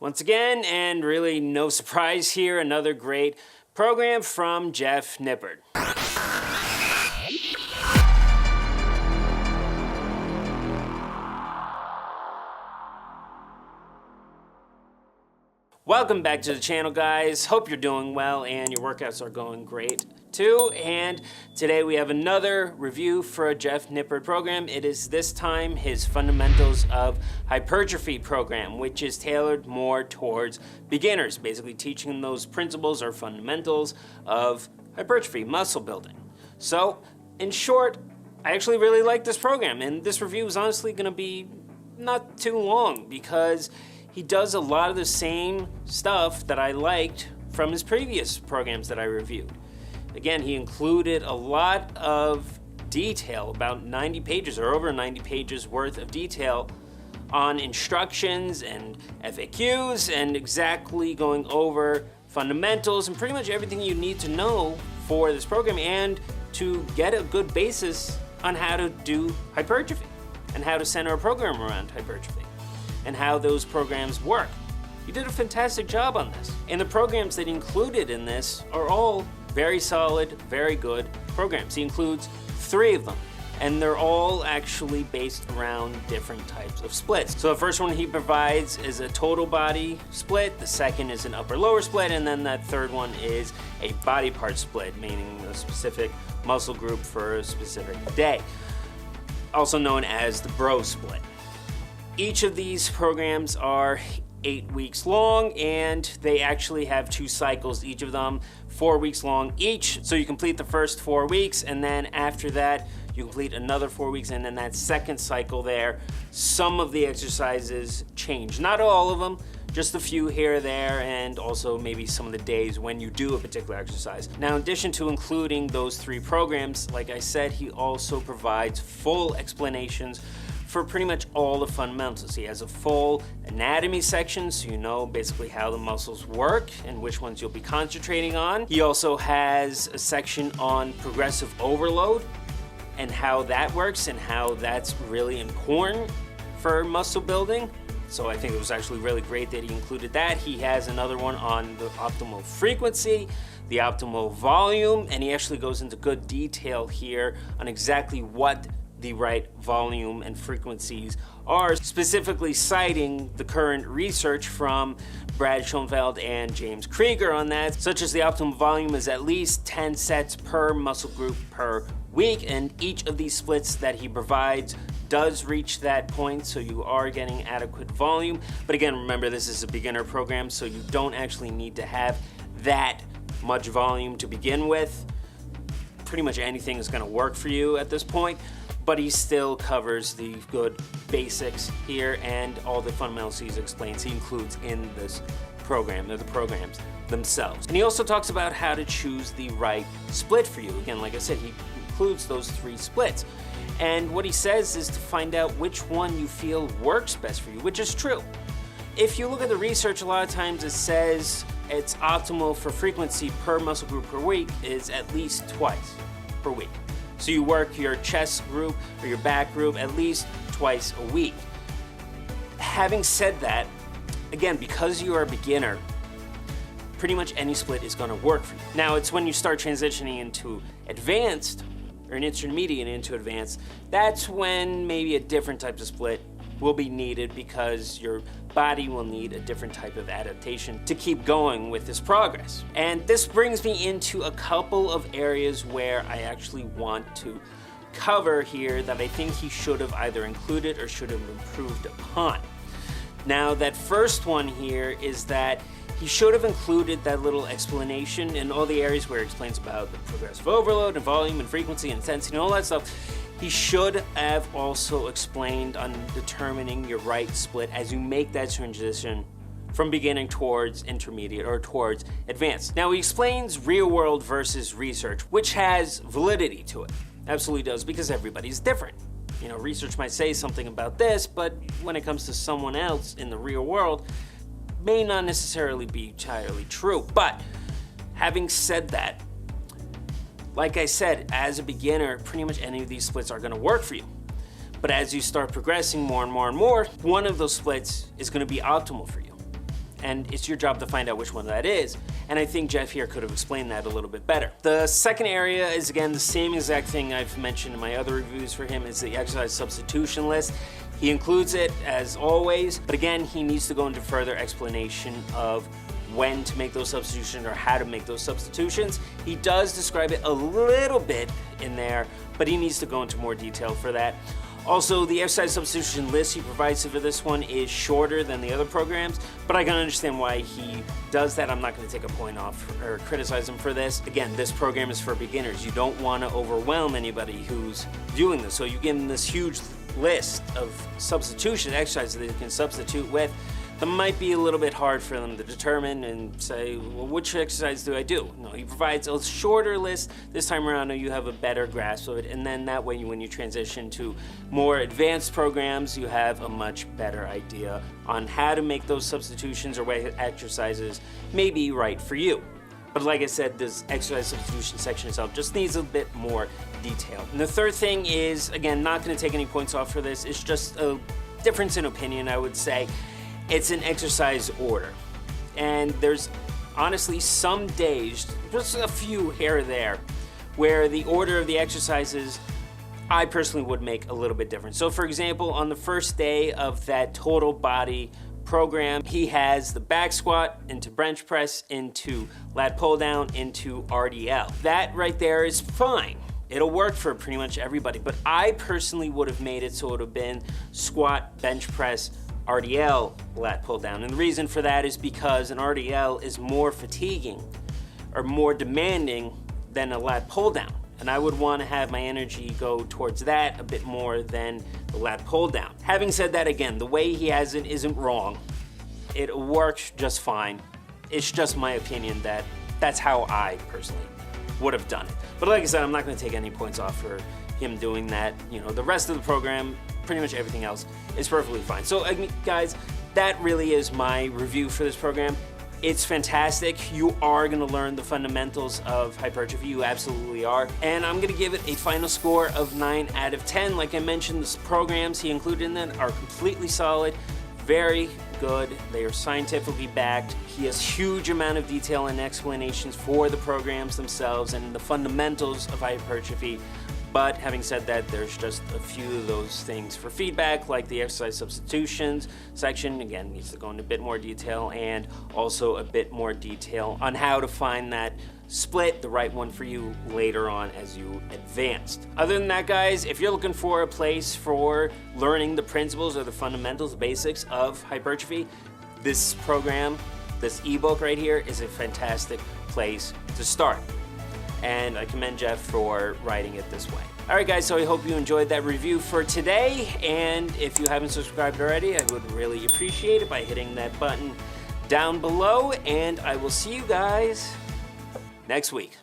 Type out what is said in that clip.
Once again, and really no surprise here, another great program from Jeff Nippard. Welcome back to the channel, guys. Hope you're doing well and your workouts are going great too. And today we have another review for a Jeff Nippard program. It is this time his Fundamentals of Hypertrophy program, which is tailored more towards beginners, basically teaching them those principles or fundamentals of hypertrophy, muscle building. So, in short, I actually really like this program, and this review is honestly going to be not too long because he does a lot of the same stuff that I liked from his previous programs that I reviewed. Again, he included a lot of detail, about 90 pages or over 90 pages worth of detail on instructions and FAQs and exactly going over fundamentals and pretty much everything you need to know for this program and to get a good basis on how to do hypertrophy and how to center a program around hypertrophy and how those programs work. You did a fantastic job on this. And the programs that included in this are all very solid, very good programs. He includes 3 of them, and they're all actually based around different types of splits. So the first one he provides is a total body split, the second is an upper-lower split, and then that third one is a body part split, meaning a specific muscle group for a specific day, also known as the bro split. Each of these programs are 8 weeks long, and they actually have 2 cycles, each of them 4 weeks long each. So you complete the first 4 weeks, and then after that, you complete another 4 weeks, and then that second cycle there, some of the exercises change. Not all of them, just a few here or there, and also maybe some of the days when you do a particular exercise. Now, in addition to including those 3 programs, like I said, he also provides full explanations for pretty much all the fundamentals. He has a full anatomy section, so you know basically how the muscles work and which ones you'll be concentrating on. He also has a section on progressive overload and how that works and how that's really important for muscle building. So I think it was actually really great that he included that. He has another one on the optimal frequency, the optimal volume, and he actually goes into good detail here on exactly what the right volume and frequencies are, specifically citing the current research from Brad Schoenfeld and James Krieger on that, such as the optimal volume is at least 10 sets per muscle group per week, and each of these splits that he provides does reach that point, so you are getting adequate volume. But again, remember, this is a beginner program, so you don't actually need to have that much volume to begin with. Pretty much anything is going to work for you at this point, but he still covers the good basics here and all the fundamentals he explains he includes in this program, or the programs themselves. And he also talks about how to choose the right split for you. Again, like I said, he includes those 3 splits. And what he says is to find out which one you feel works best for you, which is true. If you look at the research, a lot of times it says it's optimal for frequency per muscle group per week is at least twice per week. So you work your chest group or your back group at least twice a week. Having said that, again, because you are a beginner, pretty much any split is going to work for you. Now, it's when you start transitioning into advanced or an intermediate into advanced, that's when maybe a different type of split will be needed because your body will need a different type of adaptation to keep going with this progress. And this brings me into a couple of areas where I actually want to cover here that I think he should have either included or should have improved upon. Now, that first one here is that he should have included that little explanation in all the areas where he explains about the progressive overload and volume and frequency and intensity and all that stuff. He should have also explained on determining your right split as you make that transition from beginning towards intermediate or towards advanced. Now, he explains real world versus research, which has validity to it. Absolutely does, because everybody's different. You know, research might say something about this, but when it comes to someone else in the real world, may not necessarily be entirely true. But having said that, like I said, as a beginner, pretty much any of these splits are going to work for you. But as you start progressing more and more and more, one of those splits is going to be optimal for you. and it's your job to find out which one that is. And I think Jeff here could have explained that a little bit better. The second area is, again, the same exact thing I've mentioned in my other reviews for him, is the exercise substitution list. He includes it as always, but again, he needs to go into further explanation of when to make those substitutions or how to make those substitutions. He does describe it a little bit in there, but he needs to go into more detail for that. Also, the exercise substitution list he provides for this one is shorter than the other programs, but I can understand why he does that. I'm not going to take a point off or criticize him for this. Again, this program is for beginners. You don't want to overwhelm anybody who's doing this. So you give them this huge list of substitution exercises that they can substitute with. That might be a little bit hard for them to determine and say, well, which exercise do I do? No, he provides a shorter list. This time around, you have a better grasp of it, and then that way, when you transition to more advanced programs, you have a much better idea on how to make those substitutions or what exercises may be right for you. But like I said, this exercise substitution section itself just needs a bit more detail. And the third thing is, again, not going to take any points off for this. It's just a difference in opinion, I would say. It's an exercise order. And there's honestly some days, just a few here or there, where the order of the exercises I personally would make a little bit different. So for example, on the first day of that total body program, he has the back squat into bench press, into lat pull down, into RDL. That right there is fine. It'll work for pretty much everybody, but I personally would have made it so it would have been squat, bench press, RDL, lat pull down. And the reason for that is because an RDL is more fatiguing or more demanding than a lat pull down. And I would want to have my energy go towards that a bit more than the lat pull down. Having said that, again, the way he has it isn't wrong. It works just fine. It's just my opinion that that's how I personally would have done it. But like I said, I'm not going to take any points off for him doing that. You know, the rest of the program, pretty much everything else is perfectly fine. So guys, that really is my review for this program. It's fantastic. You are gonna learn the fundamentals of hypertrophy, you absolutely are. And I'm gonna give it a final score of 9 out of 10. Like I mentioned, the programs he included in that are completely solid, very good. They are scientifically backed. He has huge amount of detail and explanations for the programs themselves and the fundamentals of hypertrophy. But having said that, there's just a few of those things for feedback, like the exercise substitutions section, again, needs to go into a bit more detail, and also a bit more detail on how to find that split, the right one for you later on as you advanced. Other than that, guys, if you're looking for a place for learning the principles or the fundamentals, the basics of hypertrophy, this program, this ebook right here is a fantastic place to start. And I commend Jeff for writing it this way. All right, guys, so I hope you enjoyed that review for today. And if you haven't subscribed already, I would really appreciate it by hitting that button down below. And I will see you guys next week.